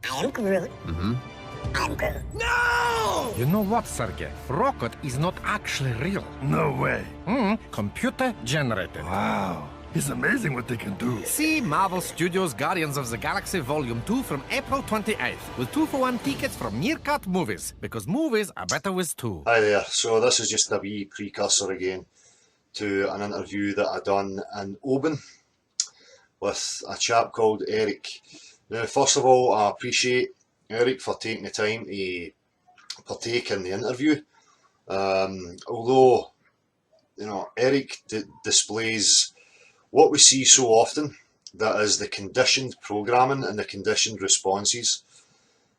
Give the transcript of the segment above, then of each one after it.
I'm Groot. I'm Groot. No! You know what, Sergey? Rocket is not actually real. No way. Computer generated. Wow. It's amazing what they can do. See Marvel Studios' Guardians of the Galaxy Volume 2 from April 28th with 2-for-1 tickets from Meerkat Movies, because movies are better with two. Hi there, so this is just a wee precursor again to an interview that I done in Oban with a chap called Eric. Now, first of all, I appreciate Eric for taking the time to partake in the interview. Although, you know, Eric displays what we see so often, that is the conditioned programming and the conditioned responses.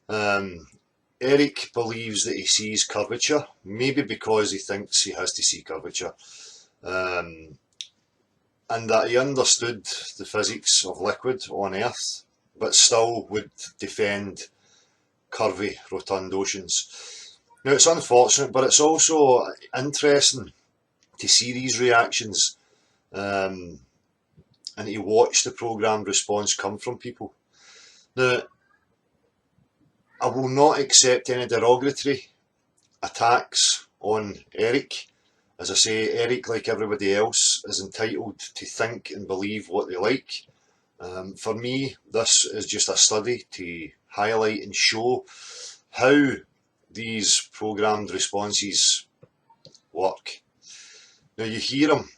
Eric believes that he sees curvature, maybe because he thinks he has to see curvature, and that he understood the physics of liquid on Earth, but still would defend curvy, rotund oceans. Now, it's unfortunate, but it's also interesting to see these reactions and to watch the programmed response come from people. Now, I will not accept any derogatory attacks on Eric. As I say, Eric, like everybody else, is entitled to think and believe what they like. For me, this is just a study to highlight and show how these programmed responses work. Now, you hear him,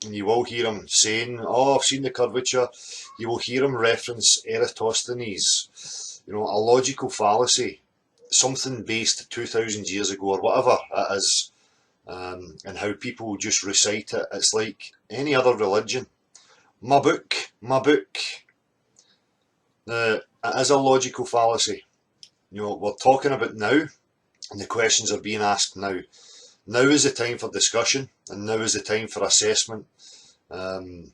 and you will hear him saying, "Oh, I've seen the curvature." You will hear him reference Eratosthenes, you know, a logical fallacy, something based 2,000 years ago or whatever it is, and how people just recite it. It's like any other religion. My book, my book. Now, it is a logical fallacy. You know, we're talking about now, and the questions are being asked now. Now is the time for discussion, and now is the time for assessment. You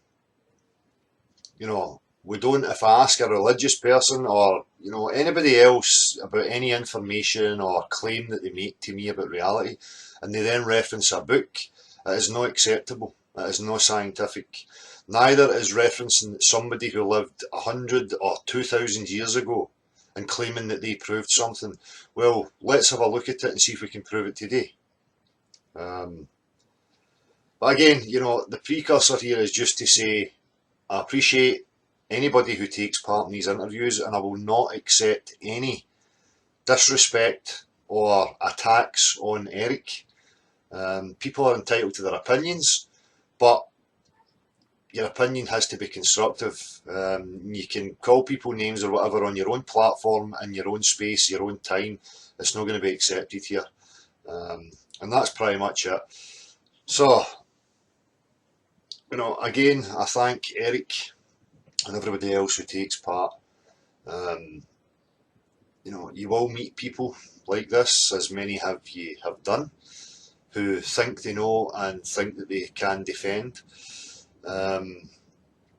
know, we don't, if I ask a religious person or, you know, anybody else about any information or claim that they make to me about reality, and they then reference a book, it is not acceptable. It is not scientific. Neither is referencing somebody who lived 100 or 2,000 years ago and claiming that they proved something. Well, let's have a look at it and see if we can prove it today. But again, you know, the precursor here is just to say I appreciate anybody who takes part in these interviews, and I will not accept any disrespect or attacks on Eric. People are entitled to their opinions, but your opinion has to be constructive. You can call people names or whatever on your own platform, in your own space, your own time. It's not going to be accepted here. And that's pretty much it. So, you know, again, I thank Eric and everybody else who takes part. You know, you will meet people like this, as many have you have done, who think they know and think that they can defend. And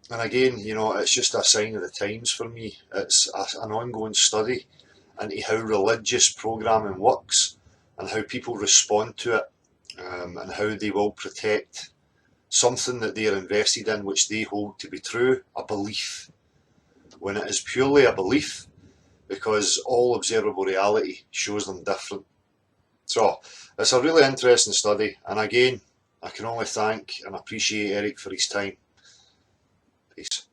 again, you know, it's just a sign of the times for me. It's an ongoing study into how religious programming works and how people respond to it, and how they will protect something that they are invested in, which they hold to be true, a belief, when it is purely a belief, because all observable reality shows them different. So it's a really interesting study, and again, I can only thank and appreciate Eric for his time. Peace.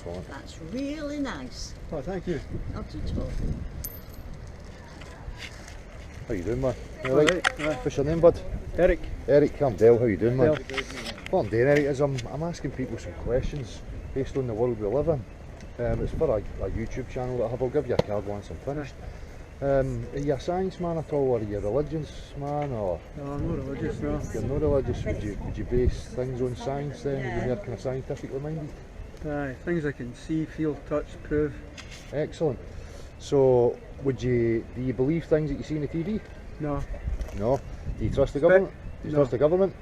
Excellent. That's really nice. Oh, thank you. Not at all. How you doing, man? You All alright? right, aye. What's your name, bud? Eric. Eric, I'm Dale. How you doing, man? Dale. What I'm doing, Eric, is I'm asking people some questions based on the world we live in. It's for a YouTube channel that I have. I'll give you a card once I'm finished. Are you a science man at all, or are you a religious man, or No, I'm not religious, no. you're not religious? Would you base things on science then? Would you be kind of scientifically minded? Aye, things I can see, feel, touch, prove. Excellent. So, do you believe things that you see on the TV? No, No. Do you trust the government? Do you No. trust the government?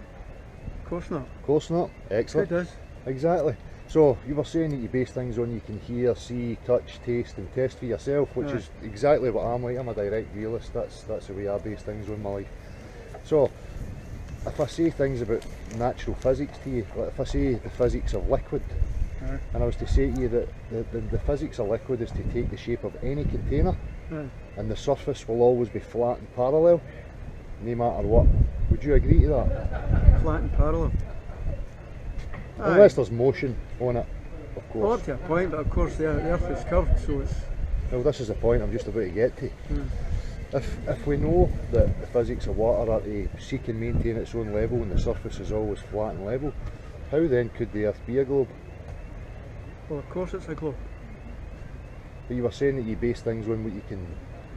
of course not. Of course not. It Excellent. does. Exactly. So you were saying that you base things on you can hear, see, touch, taste and test for yourself, which Aye. is exactly what I'm like. I'm a direct realist. That's the way I base things on my life. So if I say things about natural physics to you, like if I say the physics of liquid, Aye. and I was to say to you that the physics of liquid is to take the shape of any container Aye. and the surface will always be flat and parallel, no matter what. Would you agree to that? Flat and parallel. Aye. Unless there's motion on it, of Well, course. up to a point, but of course the earth is curved, so it's... Well, this is the point I'm just about to get to. Hmm. If we know that the physics of water are to seek and maintain its own level and the surface is always flat and level, how then could the earth be a globe? Well, of course it's a globe. But you were saying that you base things on what you can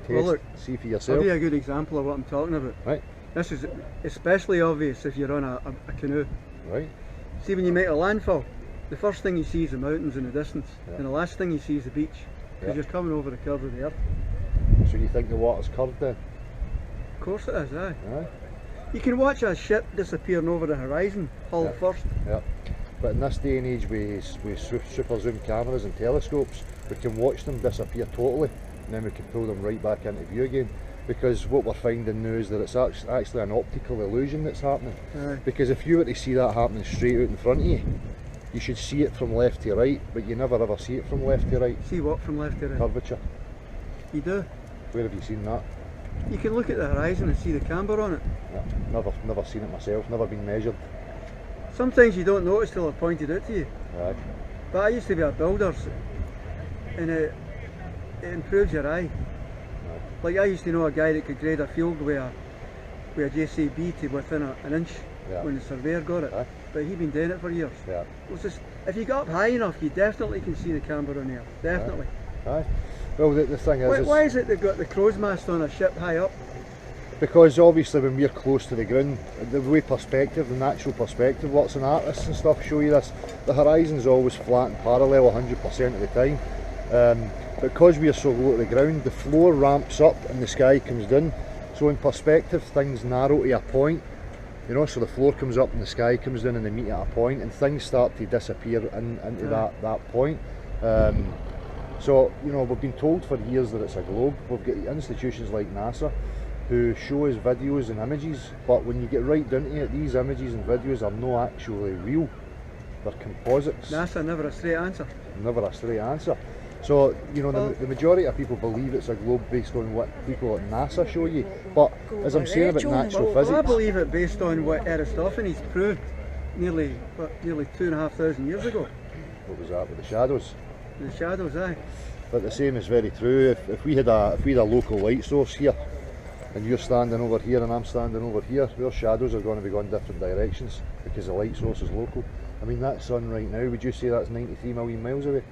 test, Well, look, see for I'll yourself. give you a good example of what I'm talking about. Right, This is especially obvious if you're on a canoe. right, See, when you make a landfall, the first thing you see is the mountains in the distance, Yeah. and the last thing you see is the beach, because Yeah. you're coming over the curve of the earth. So you think the water's curved then? Of course it is, aye. Aye. You can watch a ship disappearing over the horizon, hull Yeah. first. Yeah. But in this day and age with super zoom cameras and telescopes, we can watch them disappear totally and then we can pull them right back into view again. Because what we're finding now is that it's actually an optical illusion that's happening. Aye. Because if you were to see that happening straight out in front of you, you should see it from left to right, but you never ever see it from left to right. See what from left to right? Curvature. You do. Where have you seen that? You can look at the horizon and see the camber on it. Yeah, never seen it myself, never been measured. Sometimes you don't notice till I pointed out to you. Right. But I used to be a builder, and it improves your eye. Like I used to know a guy that could grade a field with a JCB to within an inch Yeah. when the surveyor got it. Aye. But he'd been doing it for years. Yeah. It was just, if you got up high enough, you definitely can see the camber on there. Definitely. Aye. Well, the thing is, Why is it they've got the crow's mast on a ship high up? because obviously when we're close to the ground, the way perspective, the natural perspective, lots of artists and stuff show you this, the horizon's always flat and parallel 100% of the time. Because we are so low to the ground, the floor ramps up and the sky comes down. So in perspective, things narrow to a point, you know, so the floor comes up and the sky comes down and they meet at a point and things start to disappear into that point. So, you know, we've been told for years that it's a globe. We've got institutions like NASA who show us videos and images, but when you get right down to it, these images and videos are not actually real. They're composites. NASA never a straight answer. Never a straight answer. So, you know, Well, the majority of people believe it's a globe based on what people at NASA show you. But as I'm saying about natural Well, I physics, believe it based on what Aristophanes proved nearly 2,500 years ago. what was that with the shadows? The shadows, aye. But the same is very true. If we had a local light source here, and you're standing over here and I'm standing over here, our shadows are going to be going different directions because the light source is local. I mean, that sun right now, would you say that's 93 million miles away?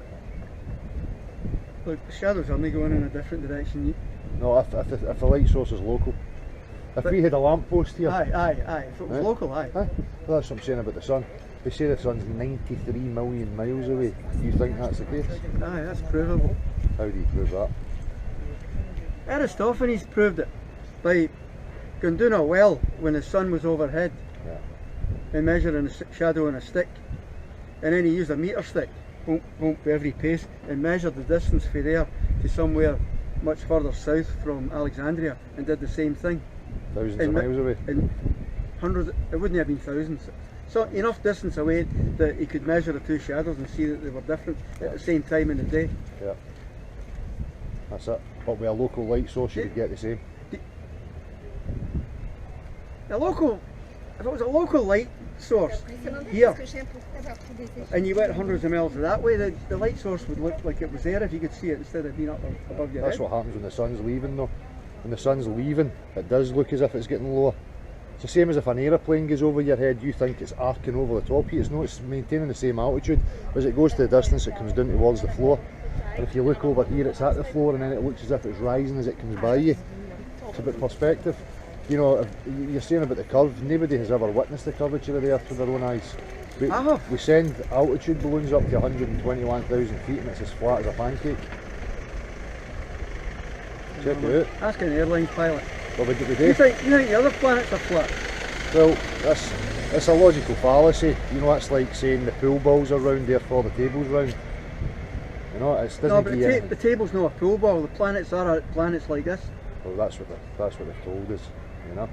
Look, the shadows are only going in a different direction. No, if the light source is local. If But- we had a lamppost here, Aye. If it was Right. local, aye. well, that's what I'm saying about the sun. They say the sun's 93 million miles away. Do you think that's the case? Aye, that's provable. How do you prove that? Aristophanes proved it by going down a well when the sun was overhead Yeah. and measuring the shadow on a stick, and then he used a meter stick, boom, boom, for every pace, and measured the distance from there to somewhere much further south from Alexandria, and did the same thing. Thousands And of mi- miles away. And hundreds, it wouldn't have been thousands. So enough distance away that he could measure the two shadows and see that they were different at the same time in the day. Yeah. That's it. But with a local light source you would get the same. The local if it was a local light source here, and you went hundreds of miles that way, the light source would look like it was there if you could see it instead of being up above your That's head. what happens when the sun's leaving though. When the sun's leaving, it does look as if it's getting lower. It's the same as if an aeroplane goes over your head, you think it's arcing over the top of you. It's not, it's maintaining the same altitude. As it goes to the distance, it comes down towards the floor. And if you look over here, it's at the floor, and then it looks as if it's rising as it comes by you. It's about perspective. You know, if you're saying about the curve, nobody has ever witnessed the curvature of the Earth with their own eyes. We send altitude balloons up to 121,000 feet and it's as flat as a pancake. Check it out. Ask an airline pilot. Well, we You do. think the other planets are flat? Well, that's a logical fallacy. You know, it's like saying the pool balls are round, therefore the table's round. You know, it doesn't No, but give you the table's not a pool ball. The planets are planets like this. Well, that's what they've told us, you know.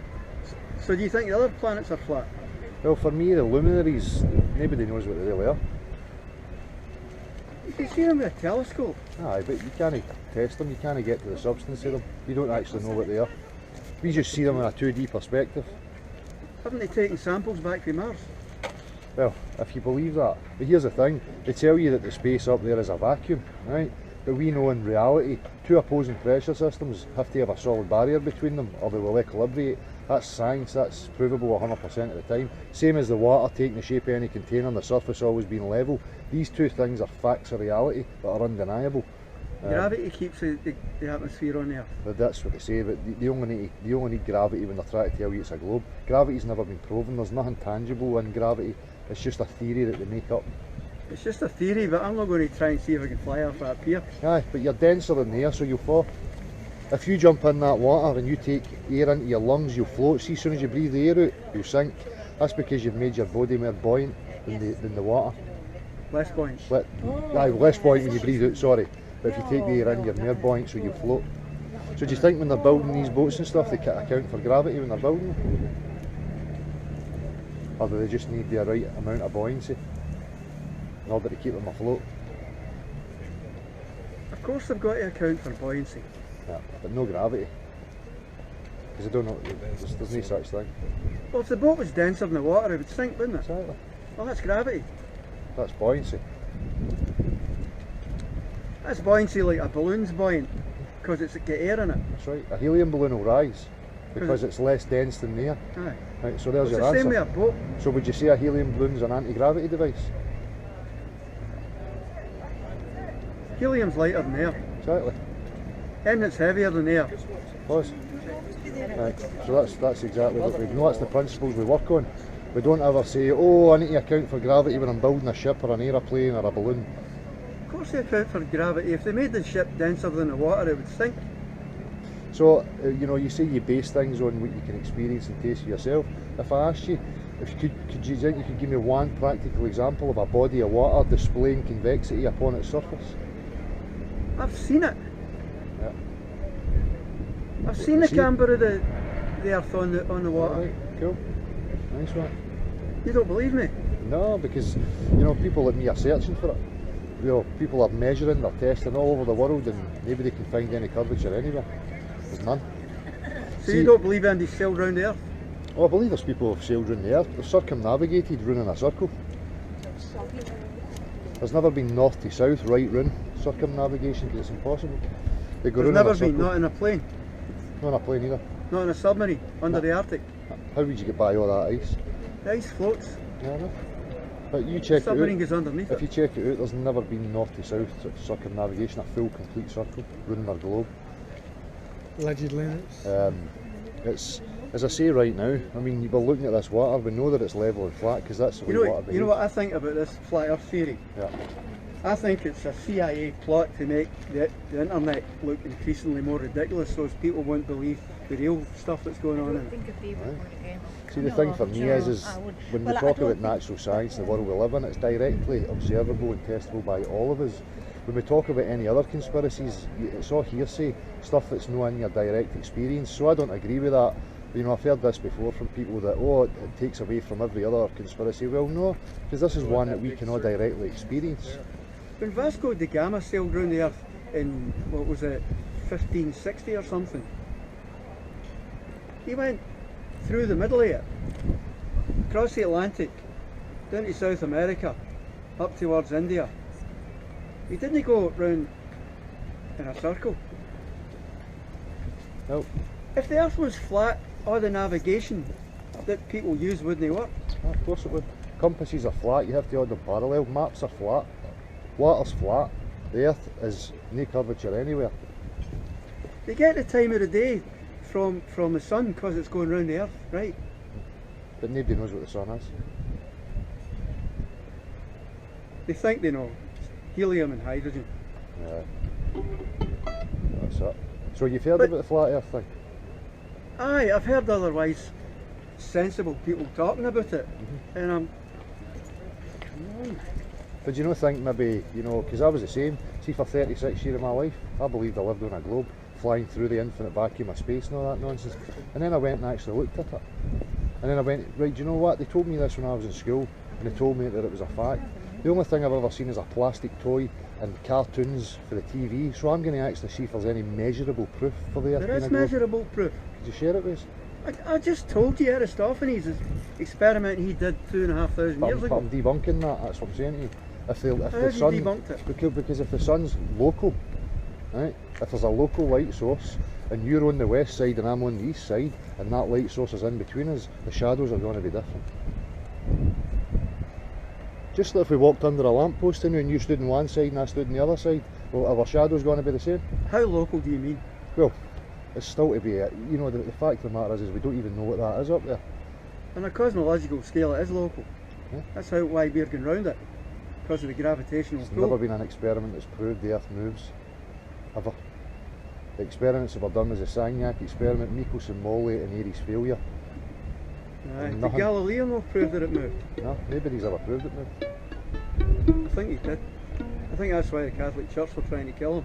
So do you think the other planets are flat? Well, for me, the luminaries, nobody knows what they really are. You can see them with a telescope. Aye, but you can't test them, you can't get to the substance of them. You don't actually know what they are. We just see them in a 2D perspective. Haven't they taken samples back from Mars? Well, if you believe that. But here's the thing, they tell you that the space up there is a vacuum, right? But we know in reality, two opposing pressure systems have to have a solid barrier between them or they will equilibrate. That's science, that's provable 100% of the time. Same as the water taking the shape of any container and the surface always being level. These two things are facts of reality that are undeniable. Gravity keeps the atmosphere on there. But that's what they say, but they only need gravity when they're trying to tell you it's a globe. Gravity's never been proven, there's nothing tangible in gravity. It's just a theory that they make up. It's just a theory, but I'm not going to try and see if I can fly off that pier. Aye, but you're denser than the air, so you'll fall. If you jump in that water and you take air into your lungs, you'll float. See, as soon as you breathe the air out, you'll sink. That's because you've made your body more buoyant than the water. Less buoyant. Less buoyant when you breathe out, sorry. But if you take the air in, you're more buoyant, so you float. So do you think when they're building these boats and stuff, they account for gravity when they're building them? Or do they just need the right amount of buoyancy in order to keep them afloat? Of course they've got to account for buoyancy. Yeah, but no gravity. Because I don't know, there's no such thing. Well, if the boat was denser than the water, it would sink, wouldn't it? Exactly. Well, that's gravity. That's buoyancy. That's buoyancy like a balloon's buoyant, because it's got air in it. That's right. A helium balloon will rise because it's less dense than the air. Aye. Right, so there's It's your the same answer. with a boat. So would you say a helium balloon's an anti-gravity device? Helium's lighter than air. Exactly. Anything that's heavier than air. Pause. Right, so that's exactly what we know. That's the principles we work on. We don't ever say, oh, I need to account for gravity when I'm building a ship or an aeroplane or a balloon. Of course they account for gravity. If they made the ship denser than the water, it would sink. So, you know, you say you base things on what you can experience and taste for yourself. If I asked you, could you think you could give me one practical example of a body of water displaying convexity upon its surface? I've seen it. Yeah. I've seen the camber of the earth on the water. Right, cool. Nice one. You don't believe me? No, because, you know, people like me are searching for it. You know, people are measuring, they're testing all over the world and nobody can find any curvature anywhere. There's none. So you don't believe Andy's sailed round the earth? Oh, I believe there's people who have sailed around the earth. They've circumnavigated round in a circle. There's never been north to south, right round circumnavigation because it's impossible. They go There's round in never a circle. been, not in a plane, Not on a plane either. not in a submarine, under the Arctic. How would you get by all that ice? The ice floats, Yeah, I know. But you the check it submarine out. goes underneath If it. you check it out, there's never been north to south circumnavigation, a full complete circle round our globe. Allegedly. It's, as I say right now, I mean, we're looking at this water, we know that it's level and flat because that's the way water behaves. You know what I think about this flat earth theory? Yeah. I think it's a CIA plot to make the internet look increasingly more ridiculous so as people won't believe the real stuff that's going on in it. See, the thing for me is when we talk about natural science and the world we live in, it's directly observable and testable by all of us. When we talk about any other conspiracies, it's all hearsay, stuff that's not in your direct experience, so I don't agree with that. You know, I've heard this before from people that, oh, it takes away from every other conspiracy. Well, no, because this is one that we cannot directly experience. When Vasco da Gama sailed around the earth in, what was it, 1560 or something, he went through the middle of it. across the Atlantic, down to South America, up towards India. He didn't go round in a circle. No. If the Earth was flat, all the navigation that people use wouldn't work. Of course it would. Compasses are flat, you have to order parallel. Maps are flat. Water's flat. The Earth is no curvature anywhere. They get the time of the day from the sun because it's going round the Earth, right? But nobody knows what the sun is. They think they know. Helium and hydrogen. Yeah. That's it. So you've heard But- about the flat Earth thing? Aye, I've heard otherwise sensible people talking about it, and I'm. Come on. But do you not think maybe, you know, because I was the same, see for 36 years of my life, I believed I lived on a globe, flying through the infinite vacuum of space and all that nonsense. And then I went and actually looked at it. And then I went, right, do you know what? They told me this when I was in school, and they told me that it was a fact. The only thing I've ever seen is a plastic toy and cartoons for the TV, so I'm going to actually see if there's any measurable proof for the Earth There being is a globe. measurable proof. Could you share it with us? I just told you Aristophanes' experiment he did 2,500 But years I'm, ago. I'm debunking that, that's what I'm saying to you. If How the have you sun, debunked it? because if the sun's local, right? If there's a local light source and you're on the west side and I'm on the east side and that light source is in between us, the shadows are going to be different. Just like if we walked under a lamppost and you stood on one side and I stood on the other side, well, are our shadows going to be the same? How local do you mean? Well, it's still to be, you know, the fact of the matter is we don't even know what that is up there. On a cosmological scale, it is local. Yeah. That's why we're going round it, because of the gravitational There's pull. never been an experiment that's proved the Earth moves, ever. The experiments that were done was the Sagnac experiment, Michelson, Morley and Airy's failure. Aye, did nothing. Galileo not prove that it moved? No, nobody's ever proved it moved. I think he did. I think that's why the Catholic Church were trying to kill him.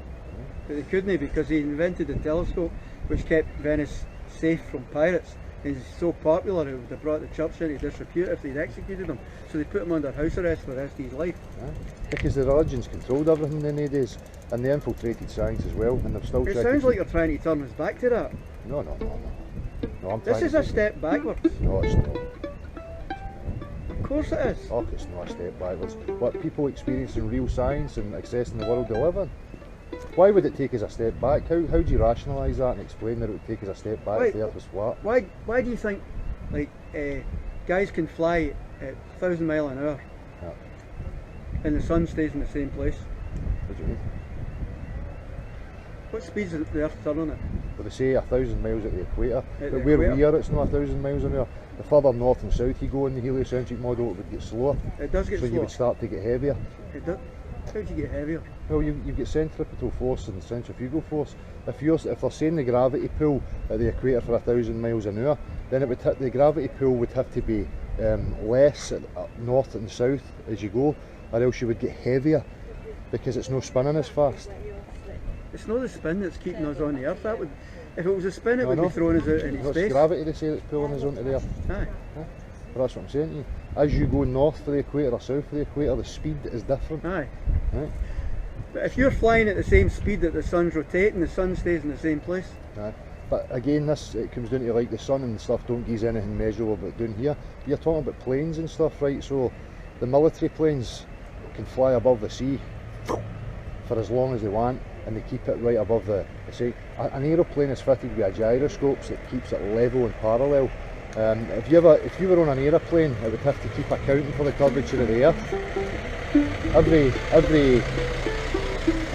But they couldn't because he invented the telescope which kept Venice safe from pirates. And he's so popular it would have brought the church into disrepute if they'd executed him. So they put him under house arrest for the rest of his life. Yeah. Because the religions controlled everything in the days and they infiltrated science as well and they've still It tried sounds to like you're trying to turn us back to that. No, I'm This trying is to a say- step backwards. No, it's not. Of course it is. Oh, it's not a step backwards. What people experiencing real science and accessing the world they live in. Why would it take us a step back? How do you rationalise that and explain that it would take us a step back if the Earth was flat? Why do you think like guys can fly at 1,000 mile an hour Yeah. and the sun stays in the same place? What do you mean? What speed is the Earth turning at? Well, they say 1,000 miles at the equator, At but the where equator? we are it's not 1,000 miles an hour. The further north and south you go in the heliocentric model it would get slower, It does get so you slower. would start to get heavier. It does. How do you get heavier? Well, you've got centripetal force and centrifugal force. If they're saying the gravity pull at the equator for 1,000 miles an hour, then the gravity pull would have to be less at north and south as you go, or else you would get heavier because it's not spinning as fast. It's not the spin that's keeping us on the Earth. That would, if it was a spin, it No, would no. be throwing us out into No, it's space. gravity they say that's pulling us onto the Earth. Aye. But that's what I'm saying to you. As you go north for the equator or south for the equator, the speed is different. Aye. Right? But if you're flying at the same speed that the sun's rotating, the sun stays in the same place. Right. But again, it comes down to like the sun and stuff don't give anything measurable about down here. You're talking about planes and stuff, right? So the military planes can fly above the sea for as long as they want and they keep it right above the sea. An aeroplane is fitted with a gyroscope that keeps it level and parallel. If you were on an aeroplane, it would have to keep accounting for the curvature of the earth.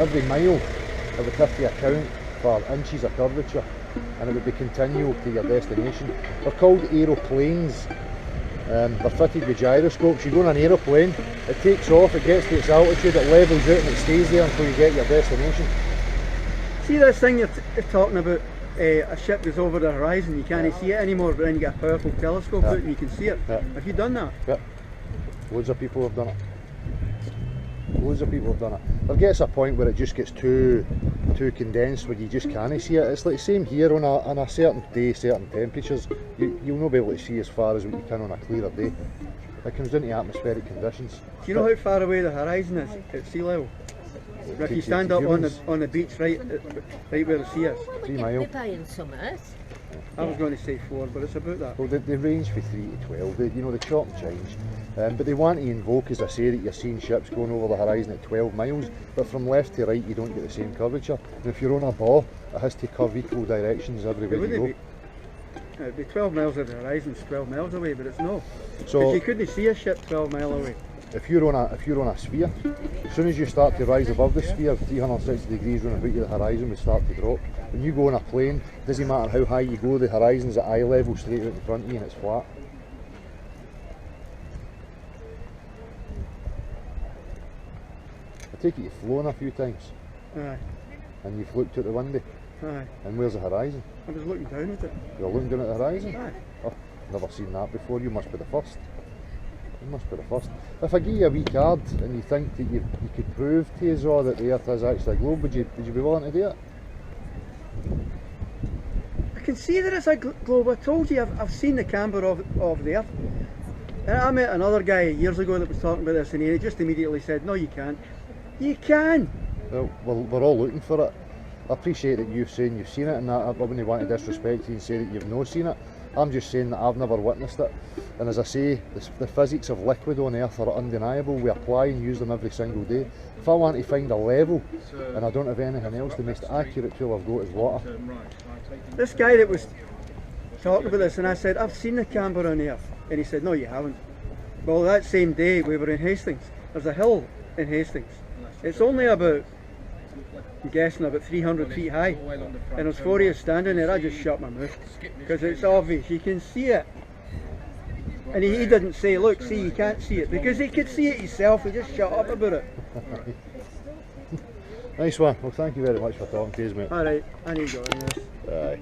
Every mile, it would have to account for inches of curvature, and it would be continual to your destination. They're called aeroplanes. They're fitted with gyroscopes. You go on an aeroplane, it takes off, it gets to its altitude, it levels out and it stays there until you get your destination. See this thing you're talking about? A ship goes over the horizon, you can't see it anymore, but then you get a powerful telescope out and you can see it. Yeah. Have you done that? Yep. Loads of people have done it. Loads of people have done it. There gets a point where it just gets too condensed where you just can't see it. It's like the same here on a certain day, certain temperatures. You'll not be able to see as far as what you can on a clearer day. It comes down to atmospheric conditions. Do you know how far away the horizon is at sea level? If you stand up on the beach right where the sea is. 3 miles. They're buying summers. I was going to say 4, but it's about that. Well, they range from 3 to 12. They, you know, they chop and change. But they want to invoke, as I say, that you're seeing ships going over the horizon at 12 miles, but from left to right you don't get the same curvature. And if you're on a bow, it has to curve equal directions everywhere you go. It'd be 12 miles at the horizon's 12 miles away, but it's no. So Because you couldn't see a ship 12 mile away. if you're on a sphere, as soon as you start to rise above the sphere, 360 degrees round about you, the horizon will start to drop. When you go on a plane, it doesn't matter how high you go, the horizon's at eye level straight out in front of you and it's flat. I take it you've flown a few times Aye, and you've looked out the window, aye. and where's the horizon? I was looking down at it. You're looking down at the horizon? Aye. Oh, never seen that before, you must be the first. You must be the first. If I give you a wee card and you think that you could prove to us all that the Earth is actually a globe, would you be willing to do it? I can see that it's a globe. I told you, I've seen the camber of the Earth. And I met another guy years ago that was talking about this, and he just immediately said, no, you can't. You can! Well, we're all looking for it. I appreciate that you're saying you've seen it, and I wouldn't want to disrespect you and say that you've not seen it. I'm just saying that I've never witnessed it. And as I say, the physics of liquid on Earth are undeniable. We apply and use them every single day. If I want to find a level, and I don't have anything else, the most accurate tool I've got is water. This guy that was talking about this, and I said, I've seen the camber on Earth. And he said, no, you haven't. Well, that same day we were in Hastings. There's a hill in Hastings. It's only about, I'm guessing, about 300 feet high. And as for you standing there, I just shut my mouth. Because it's obvious, you can see it. And he didn't say, look, see, you can't see it. Because he could see it himself, he just shut up about it. Nice one. Well, thank you very much for talking to us, mate. Alright, I need to go on this. Aye.